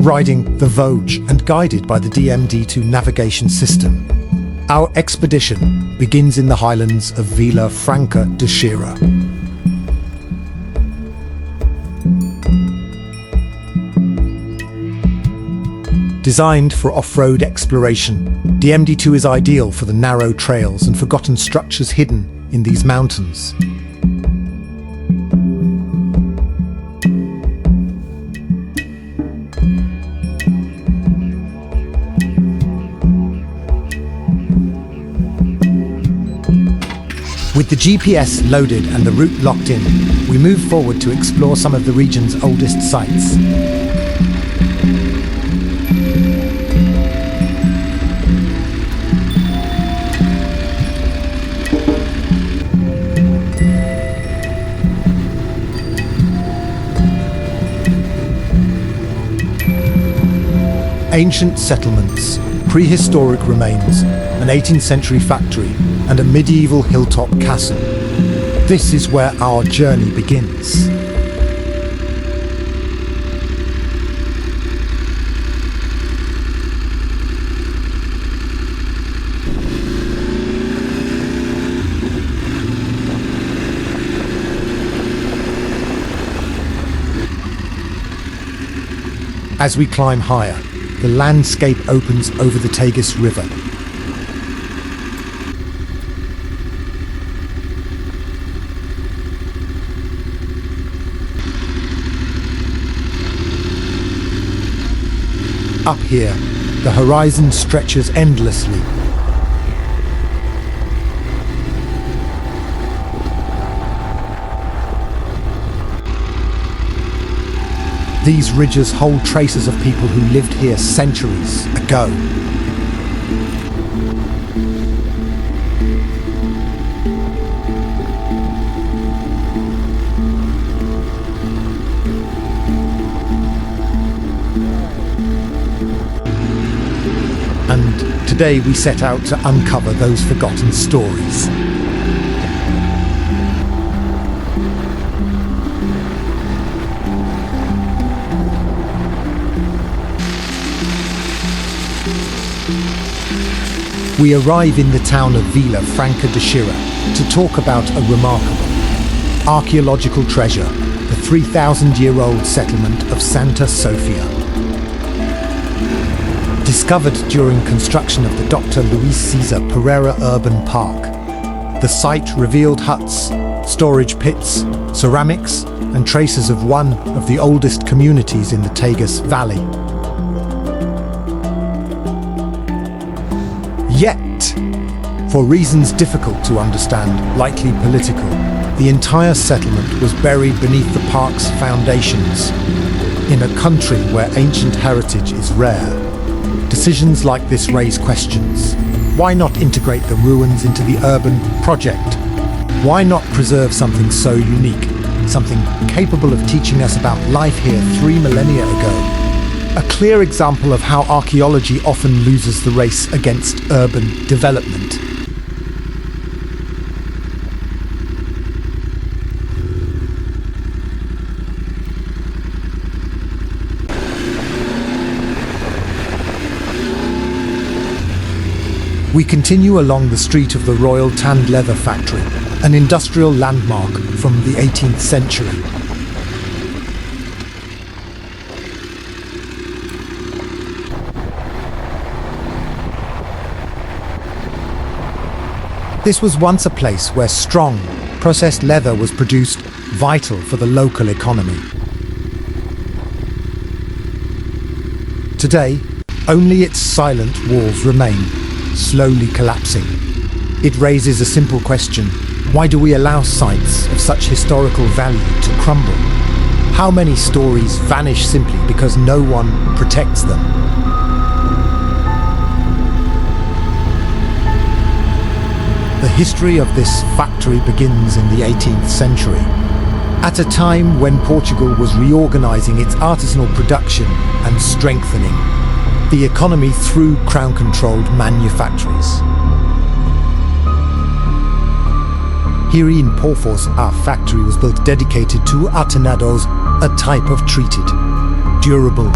riding the Voge and guided by the DMD2 navigation system. Our expedition begins in the highlands of Vila Franca de Xira. Designed for off-road exploration, DMD2 is ideal for the narrow trails and forgotten structures hidden in these mountains. With the GPS loaded and the route locked in, we move forward to explore some of the region's oldest sites. Ancient settlements, prehistoric remains, an 18th century factory, and a medieval hilltop castle. This is where our journey begins. As we climb higher, the landscape opens over the Tagus River. Up here, the horizon stretches endlessly. These ridges hold traces of people who lived here centuries ago. And today we set out to uncover those forgotten stories. We arrive in the town of Vila Franca de Xira to talk about a remarkable archaeological treasure, the 3,000-year-old settlement of Santa Sofia. Discovered during construction of the Dr. Luis Cesar Pereira Urban Park, the site revealed huts, storage pits, ceramics, and traces of one of the oldest communities in the Tagus Valley. Yet, for reasons difficult to understand, likely political, the entire settlement was buried beneath the park's foundations. In a country where ancient heritage is rare, decisions like this raise questions. Why not integrate the ruins into the urban project? Why not preserve something so unique, something capable of teaching us about life here 3 millennia ago? A clear example of how archaeology often loses the race against urban development. We continue along the street of the Royal Tanned Leather Factory, an industrial landmark from the 18th century. This was once a place where strong, processed leather was produced, vital for the local economy. Today, only its silent walls remain, slowly collapsing. It raises a simple question: why do we allow sites of such historical value to crumble? How many stories vanish simply because no one protects them? The history of this factory begins in the 18th century, at a time when Portugal was reorganizing its artisanal production and strengthening the economy through crown-controlled manufactories. Here in Porfos, our factory was built dedicated to atenados, a type of treated, durable,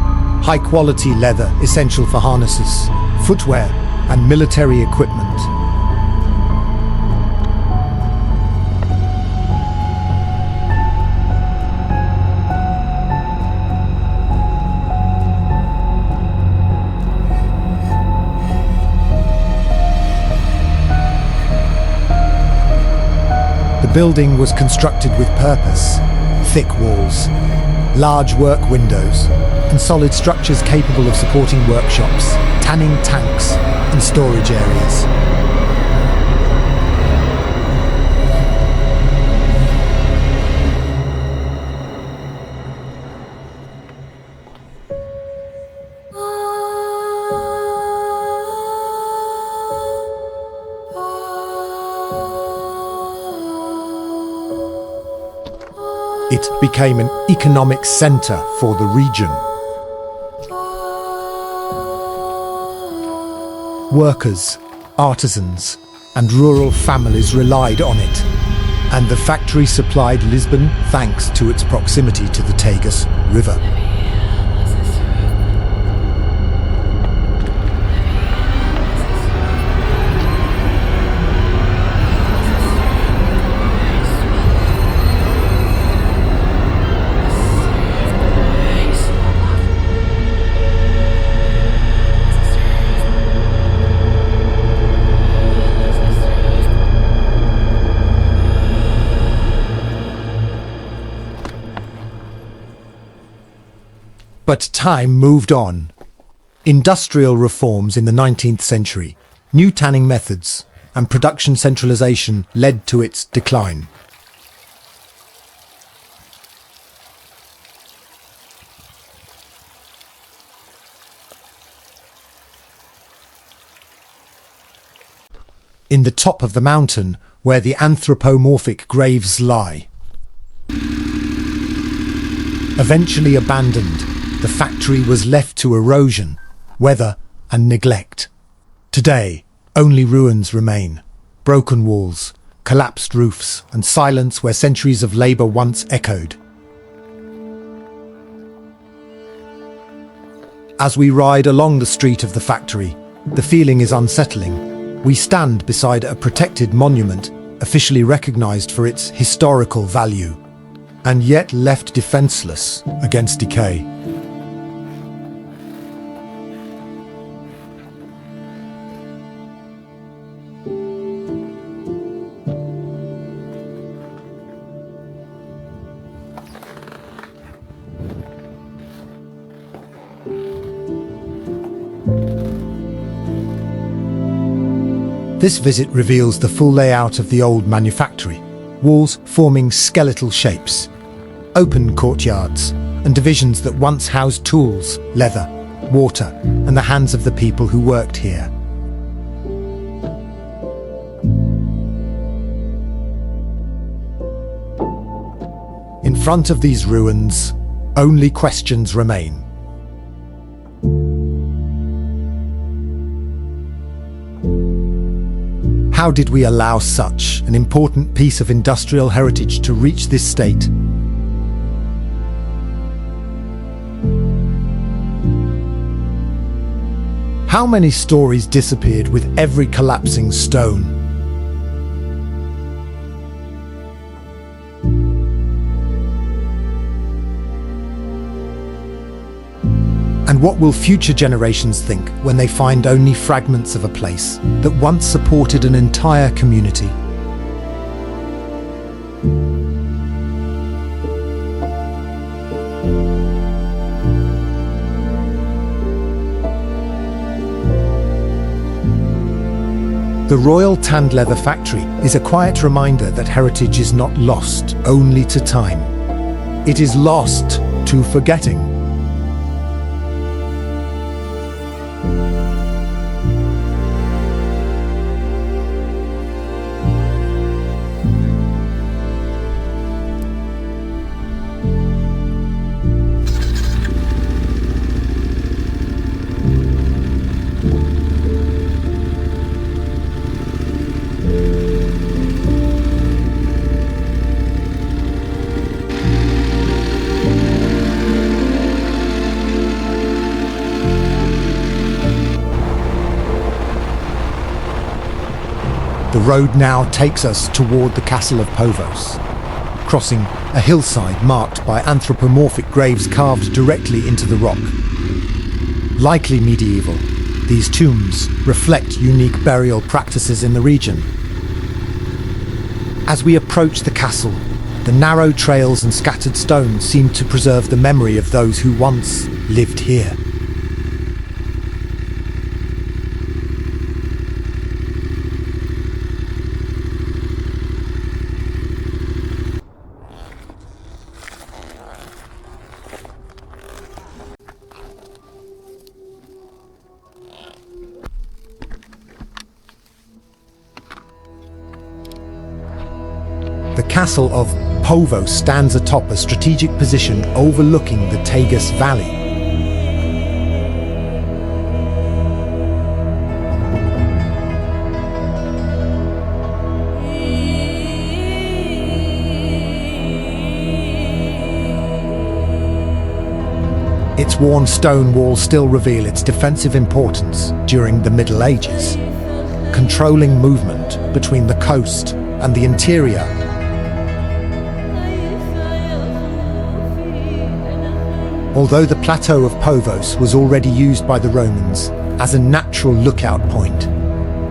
high-quality leather essential for harnesses, footwear, and military equipment. The building was constructed with purpose: thick walls, large work windows, and solid structures capable of supporting workshops, tanning tanks, and storage areas. It became an economic center for the region. Workers, artisans, and rural families relied on it, and the factory supplied Lisbon thanks to its proximity to the Tagus River. But time moved on. Industrial reforms in the 19th century, new tanning methods, and production centralization led to its decline. In the top of the mountain, where the anthropomorphic graves lie, eventually abandoned, the factory was left to erosion, weather, and neglect. Today, only ruins remain. Broken walls, collapsed roofs, and silence where centuries of labor once echoed. As we ride along the street of the factory, the feeling is unsettling. We stand beside a protected monument, officially recognized for its historical value, and yet left defenseless against decay. This visit reveals the full layout of the old manufactory, walls forming skeletal shapes, open courtyards, and divisions that once housed tools, leather, water, and the hands of the people who worked here. In front of these ruins, only questions remain. How did we allow such an important piece of industrial heritage to reach this state? How many stories disappeared with every collapsing stone? And what will future generations think when they find only fragments of a place that once supported an entire community? The Royal Tanned Leather Factory is a quiet reminder that heritage is not lost only to time. It is lost to forgetting. road now takes us toward the castle of Povos, crossing a hillside marked by anthropomorphic graves carved directly into the rock. Likely medieval, these tombs reflect unique burial practices in the region. As we approach the castle, the narrow trails and scattered stones seem to preserve the memory of those who once lived here. The castle of Povos stands atop a strategic position overlooking the Tagus Valley. Its worn stone walls still reveal its defensive importance during the Middle Ages, controlling movement between the coast and the interior. Although the plateau of Povos was already used by the Romans as a natural lookout point,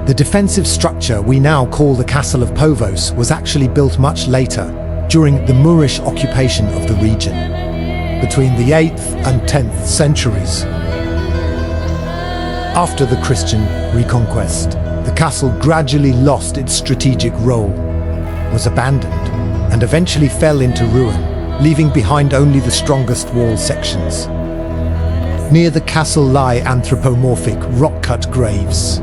the defensive structure we now call the Castle of Povos was actually built much later, during the Moorish occupation of the region, between the 8th and 10th centuries. After the Christian reconquest, the castle gradually lost its strategic role, was abandoned, and eventually fell into ruin, leaving behind only the strongest wall sections. Near the castle lie anthropomorphic rock-cut graves.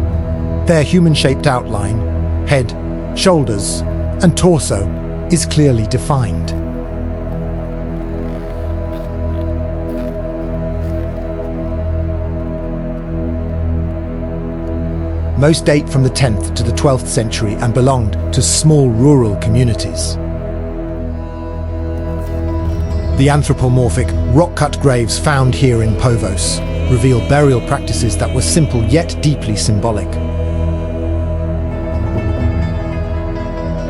Their human-shaped outline, head, shoulders, and torso is clearly defined. Most date from the 10th to the 12th century and belonged to small rural communities. The anthropomorphic rock-cut graves found here in Povos reveal burial practices that were simple yet deeply symbolic.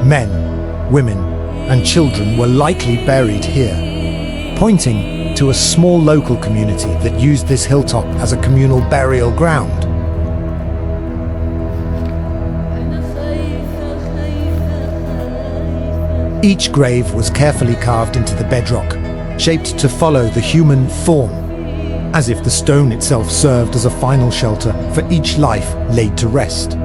Men, women, and children were likely buried here, pointing to a small local community that used this hilltop as a communal burial ground. Each grave was carefully carved into the bedrock, shaped to follow the human form, as if the stone itself served as a final shelter for each life laid to rest.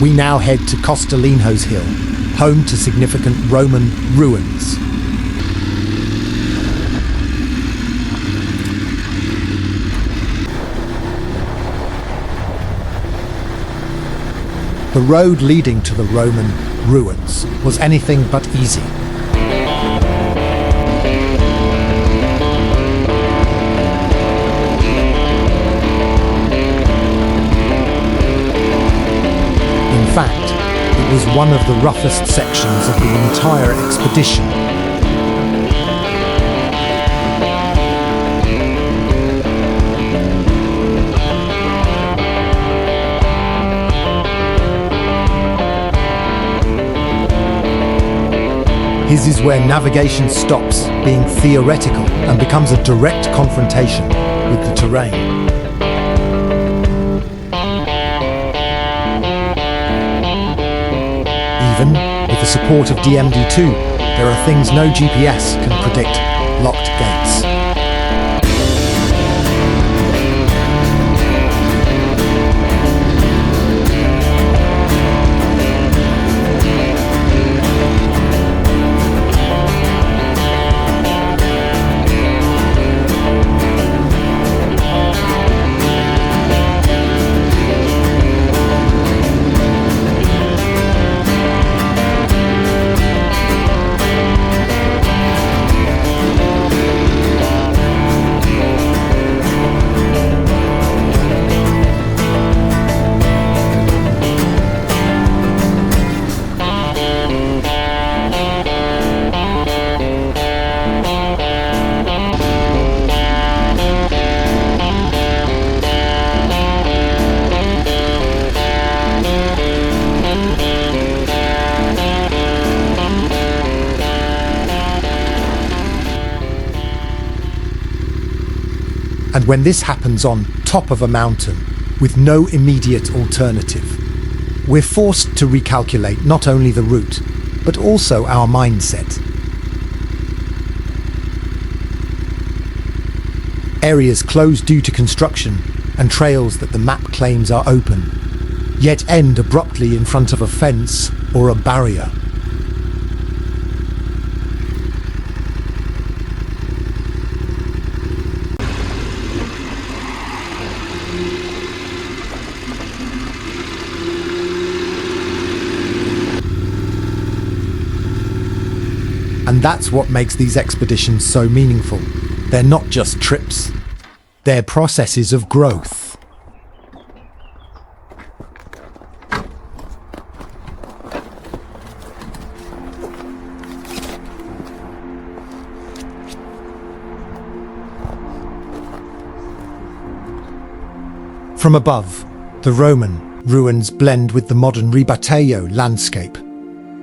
We now head to Castelinhos Hill, home to significant Roman ruins. The road leading to the Roman ruins was anything but easy. In fact, it was one of the roughest sections of the entire expedition. His is where navigation stops being theoretical and becomes a direct confrontation with the terrain. Even with the support of DMD2, there are things no GPS can predict: locked gates. And when this happens on top of a mountain, with no immediate alternative, we're forced to recalculate not only the route, but also our mindset. Areas closed due to construction and trails that the map claims are open, yet end abruptly in front of a fence or a barrier. And that's what makes these expeditions so meaningful. They're not just trips, they're processes of growth. From above, the Roman ruins blend with the modern Ribatejo landscape.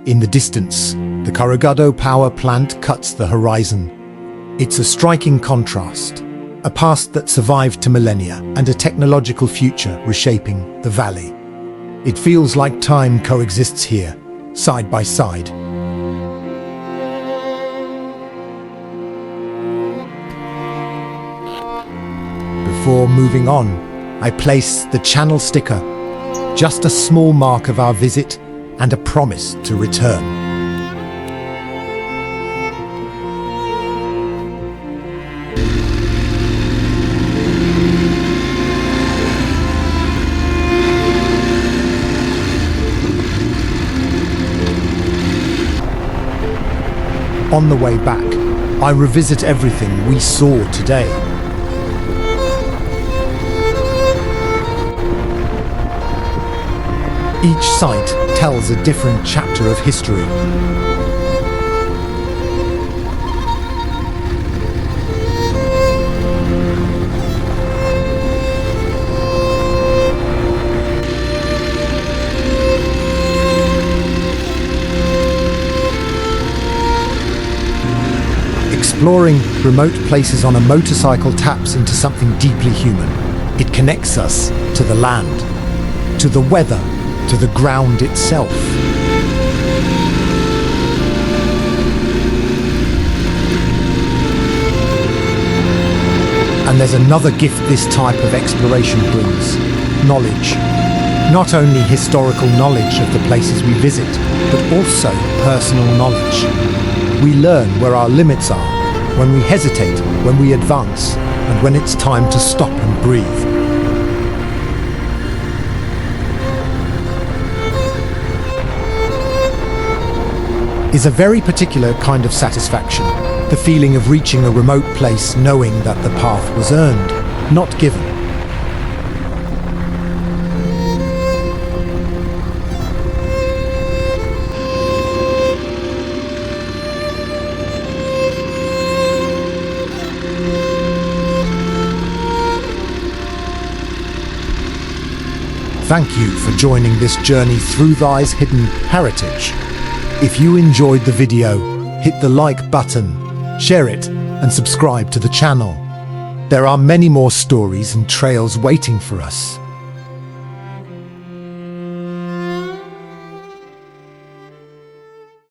In the distance, the Corrugado power plant cuts the horizon. It's a striking contrast, a past that survived to millennia and a technological future reshaping the valley. It feels like time coexists here, side by side. Before moving on, I place the channel sticker, just a small mark of our visit and a promise to return. On the way back, I revisit everything we saw today. Each site tells a different chapter of history. Exploring remote places on a motorcycle taps into something deeply human. It connects us to the land, to the weather, to the ground itself. And there's another gift this type of exploration brings: knowledge. Not only historical knowledge of the places we visit, but also personal knowledge. We learn where our limits are, when we hesitate, when we advance, and when it's time to stop and breathe. Is a very particular kind of satisfaction, the feeling of reaching a remote place knowing that the path was earned, not given. Thank you for joining this journey through Thy's hidden heritage. If you enjoyed the video, hit the like button, share it, and subscribe to the channel. There are many more stories and trails waiting for us.